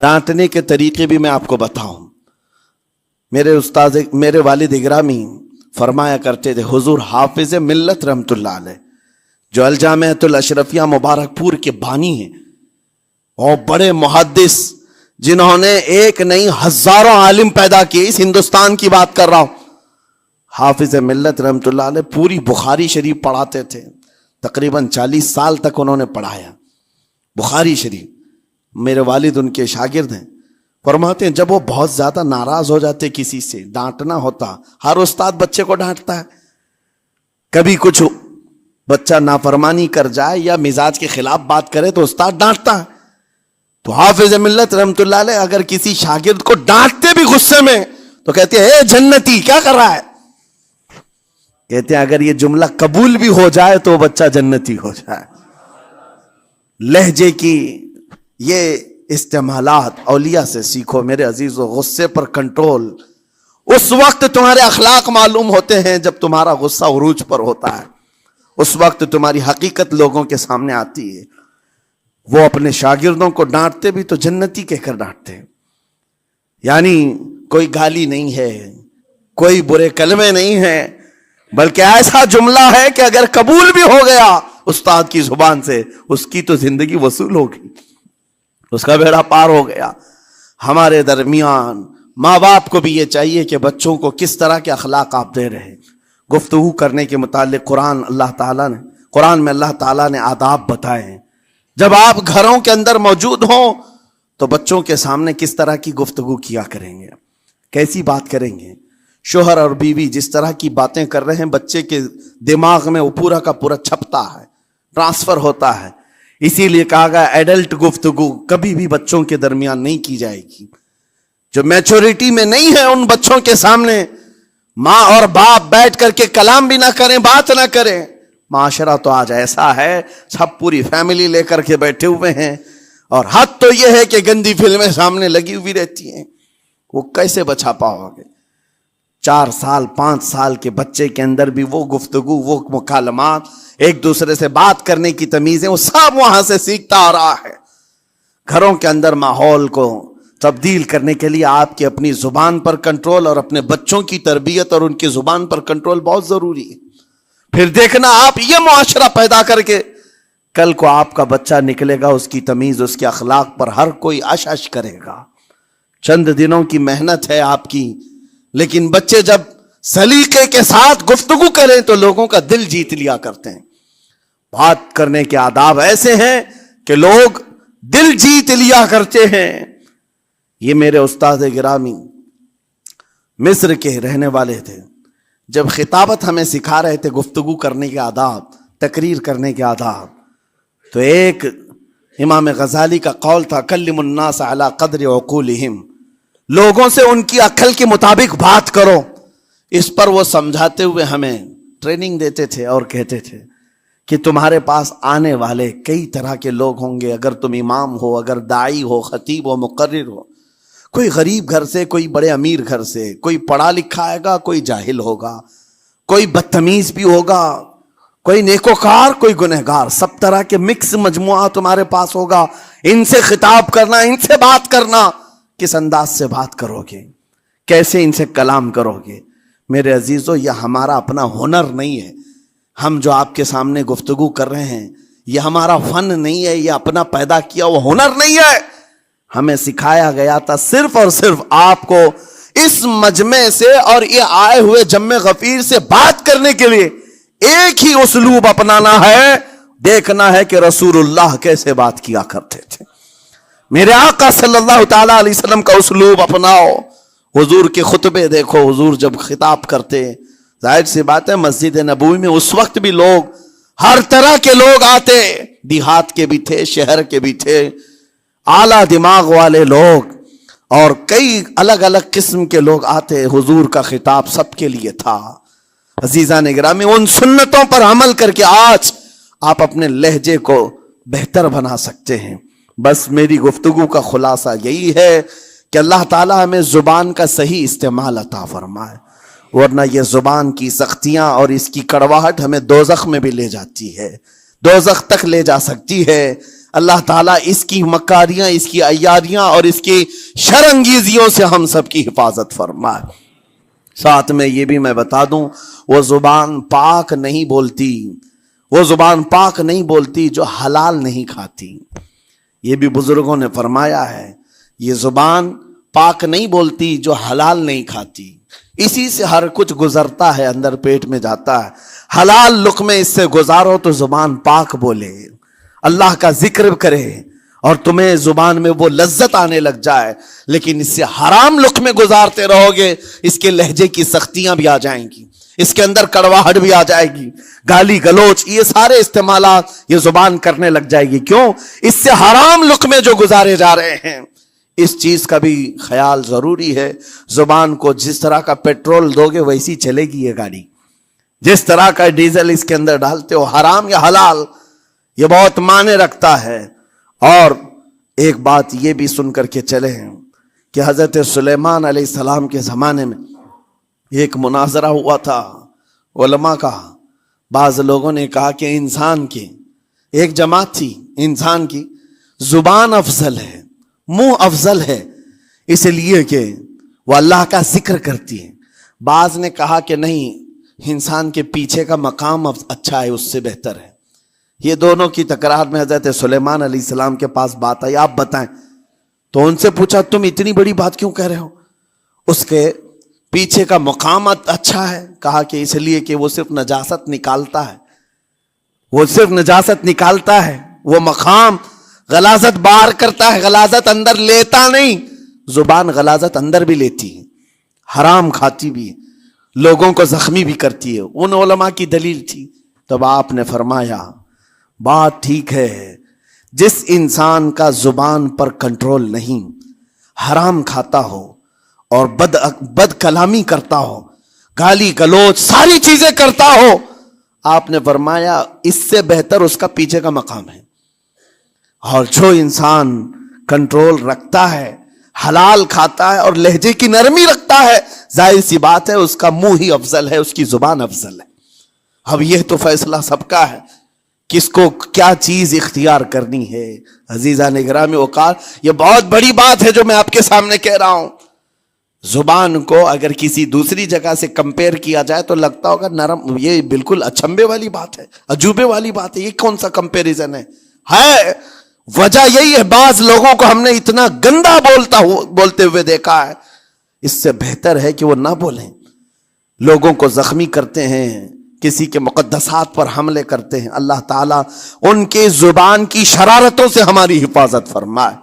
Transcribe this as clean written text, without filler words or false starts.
डांटने के तरीके भी मैं आपको बताऊं। मेरे वालिद इग्रामी फरमाया करते थे, हुजूर हाफिज मिल्लत रहमतुल्लाह अलैह जो अल जामिअतुल अशरफिया मुबारकपुर के बानी हैं और बड़े मुहद्दिस जिन्होंने एक नहीं हजारों आलिम पैदा किए, इस हिंदुस्तान की बात कर रहा हूं। हाफिज मिल्लत रहमतुल्लाह अलैह पूरी बुखारी शरीफ पढ़ाते थे, तकरीबन 40 साल तक उन्होंने पढ़ाया बुखारी शरीफ। मेरे वालिद उनके शागिर्द हैं। फरमाते हैं जब वो बहुत ज्यादा नाराज हो जाते किसी से, डांटना होता, हर उस्ताद बच्चे को डांटता है, कभी कुछ बच्चा नाफरमानी कर जाए या मिजाज के खिलाफ बात करे तो उस्ताद डांटता है। तो हाफिज मिल्लत रहमतुल्लाह अलैह अगर किसी शागिर्द को डांटते भी गुस्से में तो कहते हैं ए जन्नती क्या कर रहा है। कहते हैं अगर ये जुमला कबूल भी हो जाए तो बच्चा जन्नती हो जाए। लहजे की ये इस्तेमालात औलिया से सीखो मेरे अजीजों। गुस्से पर कंट्रोल उस वक्त तुम्हारे अखलाक मालूम होते हैं जब तुम्हारा गुस्सा उरूज पर होता है, उस वक्त तुम्हारी हकीकत लोगों के सामने आती है। वो अपने शागिर्दों को डांटते भी तो जन्नती कहकर डांटते हैं, यानी कोई गाली नहीं है, कोई बुरे कलमे नहीं है, बल्कि ऐसा जुमला है कि अगर कबूल भी हो गया उस्ताद की जुबान से, उसकी तो जिंदगी वसूल होगी, उसका बेड़ा पार हो गया। हमारे दरमियान माँ बाप को भी ये चाहिए कि बच्चों को किस तरह के अखलाक आप दे रहे हैं। गुफ्तगू करने के मुतालिक कुरान में अल्लाह ताला ने आदाब बताए हैं। जब आप घरों के अंदर मौजूद हो तो बच्चों के सामने किस तरह की गुफ्तगू किया करेंगे, कैसी बात करेंगे। शोहर और बीवी जिस तरह की बातें कर रहे हैं बच्चे के दिमाग में वो पूरा का पूरा छपता है, ट्रांसफर होता है। इसीलिए कहा गया एडल्ट गुफ्तगू कभी भी बच्चों के दरमियान नहीं की जाएगी। जो मैच्योरिटी में नहीं है उन बच्चों के सामने माँ और बाप बैठ करके कलाम भी ना करें, बात ना करें। माशरा तो आज ऐसा है, सब पूरी फैमिली लेकर के बैठे हुए हैं और हद तो यह है कि गंदी फिल्में सामने लगी हुई रहती हैं। वो कैसे बचा पाओगे? 4 साल 5 साल के बच्चे के अंदर भी वो गुफ्तगू, वो मुकालमात, एक दूसरे से बात करने की तमीजें, वो सब वहां से सीखता आ रहा है। घरों के अंदर माहौल को तब्दील करने के लिए आपकी अपनी जुबान पर कंट्रोल और अपने बच्चों की तरबियत और उनकी जुबान पर कंट्रोल बहुत जरूरी है। फिर देखना आप ये मुआशरा पैदा करके कल को आपका बच्चा निकलेगा, उसकी तमीज, उसके अखलाक पर हर कोई अश करेगा। चंद दिनों की मेहनत है आपकी, लेकिन बच्चे जब सलीके के साथ गुफ्तगू करें तो लोगों का दिल जीत लिया करते हैं। बात करने के आदाब ऐसे हैं कि लोग दिल जीत लिया करते हैं। ये मेरे उस्ताद गिरामी मिस्र के रहने वाले थे। जब खिताबत हमें सिखा रहे थे गुफ्तगू करने के आदाब, तकरीर करने के आदाब, तो एक इमाम गजाली का कौल था कल्लिमुन्नास अला क़द्रि उक़ूलिहिम, लोगों से उनकी अक्ल के मुताबिक बात करो। इस पर वो समझाते हुए हमें ट्रेनिंग देते थे और कहते थे कि तुम्हारे पास आने वाले कई तरह के लोग होंगे। अगर तुम इमाम हो, अगर दाई हो, खतीब हो, मुकर्रिर हो, कोई गरीब घर से, कोई बड़े अमीर घर से, कोई पढ़ा लिखा आएगा, कोई जाहिल होगा, कोई बदतमीज भी होगा, कोई नेकोकार, कोई गुनहगार, सब तरह के मिक्स मजमुआ तुम्हारे पास होगा। इनसे खिताब करना, इनसे बात करना, किस अंदाज से बात करोगे, कैसे इनसे कलाम करोगे। मेरे अजीजों, यह हमारा अपना हुनर नहीं है। हम जो आपके सामने गुफ्तगू कर रहे हैं यह हमारा फन नहीं है, यह अपना पैदा किया हुआ हुनर नहीं है। हमें सिखाया गया था सिर्फ और सिर्फ आपको इस मजमे से और ये आए हुए जम्मे गफीर से बात करने के लिए एक ही उसलूब अपनाना है, देखना है कि रसूलुल्लाह कैसे बात किया करते थे। मेरे आका सल्लल्लाहु ताला अलैहि वसल्लम का उसलूब अपनाओ। हुजूर के खुतबे देखो, हुजूर जब खिताब करते, जाहिर सी बात है मस्जिद नबवी में उस वक्त भी लोग, हर तरह के लोग आते, देहात के भी थे, शहर के भी थे, आला दिमाग वाले लोग और कई अलग अलग किस्म के लोग आते। हुजूर का खिताब सबके लिए था। अजीज़ान गिरामी, उन सुन्नतों पर अमल करके आज आप अपने लहजे को बेहतर बना सकते हैं। बस मेरी गुफ्तगू का खुलासा यही है कि अल्लाह ताला हमें जुबान का सही इस्तेमाल अता फरमाए, वरना ये जुबान की सख्तियां और इसकी कड़वाहट हमें दोज़ख में भी ले जाती है, दोज़ख तक ले जा सकती है। اللہ تعالیٰ اس کی مکاریاں، اس کی عیاریاں اور اس کی شرانگیزیوں سے ہم سب کی حفاظت فرمائے۔ ساتھ میں یہ بھی میں بتا دوں، وہ زبان پاک نہیں بولتی، وہ زبان پاک نہیں بولتی جو حلال نہیں کھاتی۔ یہ بھی بزرگوں نے فرمایا ہے، یہ زبان پاک نہیں بولتی جو حلال نہیں کھاتی، اسی سے ہر کچھ گزرتا ہے، اندر پیٹ میں جاتا ہے۔ حلال لقمے اس سے گزارو تو زبان پاک بولے، اللہ کا ذکر کرے اور تمہیں زبان میں وہ لذت آنے لگ جائے، لیکن اس سے حرام لقمے گزارتے رہو گے، اس کے لہجے کی سختیاں بھی آ جائیں گی، اس کے اندر کڑواہٹ بھی آ جائے گی، گالی گلوچ، یہ سارے استعمالات یہ زبان کرنے لگ جائے گی۔ کیوں؟ اس سے حرام لقمے جو گزارے جا رہے ہیں۔ اس چیز کا بھی خیال ضروری ہے۔ زبان کو جس طرح کا پیٹرول دو گے ویسی چلے گی یہ گاڑی، جس طرح کا ڈیزل اس کے اندر ڈالتے ہو، حرام یا حلال، یہ بہت معنی رکھتا ہے۔ اور ایک بات یہ بھی سن کر کے چلے ہیں کہ حضرت سلیمان علیہ السلام کے زمانے میں ایک مناظرہ ہوا تھا علماء کا۔ بعض لوگوں نے کہا کہ انسان کی ایک جماعت تھی، انسان کی زبان افضل ہے، منہ افضل ہے، اس لیے کہ وہ اللہ کا ذکر کرتی ہے۔ بعض نے کہا کہ نہیں، انسان کے پیچھے کا مقام اچھا ہے، اس سے بہتر ہے۔ یہ دونوں کی تکرار میں حضرت سلیمان علیہ السلام کے پاس بات آئی، آپ بتائیں۔ تو ان سے پوچھا تم اتنی بڑی بات کیوں کہہ رہے ہو؟ اس کے پیچھے کا مقام اچھا ہے۔ کہا کہ اس لیے کہ وہ صرف نجاست نکالتا ہے، وہ صرف نجاست نکالتا ہے، وہ مقام غلاظت باہر کرتا ہے، غلاظت اندر لیتا نہیں۔ زبان غلاظت اندر بھی لیتی ہے، حرام کھاتی بھی ہے، لوگوں کو زخمی بھی کرتی ہے۔ ان علماء کی دلیل تھی۔ تب آپ نے فرمایا بات ٹھیک ہے، جس انسان کا زبان پر کنٹرول نہیں، حرام کھاتا ہو اور بد کلامی کرتا ہو، گالی گلوچ ساری چیزیں کرتا ہو، آپ نے فرمایا اس سے بہتر اس کا پیچھے کا مقام ہے۔ اور جو انسان کنٹرول رکھتا ہے، حلال کھاتا ہے اور لہجے کی نرمی رکھتا ہے، ظاہر سی بات ہے اس کا منہ ہی افضل ہے، اس کی زبان افضل ہے۔ اب یہ تو فیصلہ سب کا ہے، کس کو کیا چیز اختیار کرنی ہے۔ عزیزان گرامی اوقات، یہ بہت بڑی بات ہے جو میں آپ کے سامنے کہہ رہا ہوں۔ زبان کو اگر کسی دوسری جگہ سے کمپیئر کیا جائے تو لگتا ہوگا نرم، یہ بالکل اچنبے والی بات ہے، عجوبے والی بات ہے، یہ کون سا کمپیریزن ہے؟ وجہ یہی ہے، بعض لوگوں کو ہم نے اتنا گندا بولتے ہوئے دیکھا ہے، اس سے بہتر ہے کہ وہ نہ بولیں۔ لوگوں کو زخمی کرتے ہیں، کسی کے مقدسات پر حملے کرتے ہیں۔ اللہ تعالیٰ ان کے زبان کی شرارتوں سے ہماری حفاظت فرمائے۔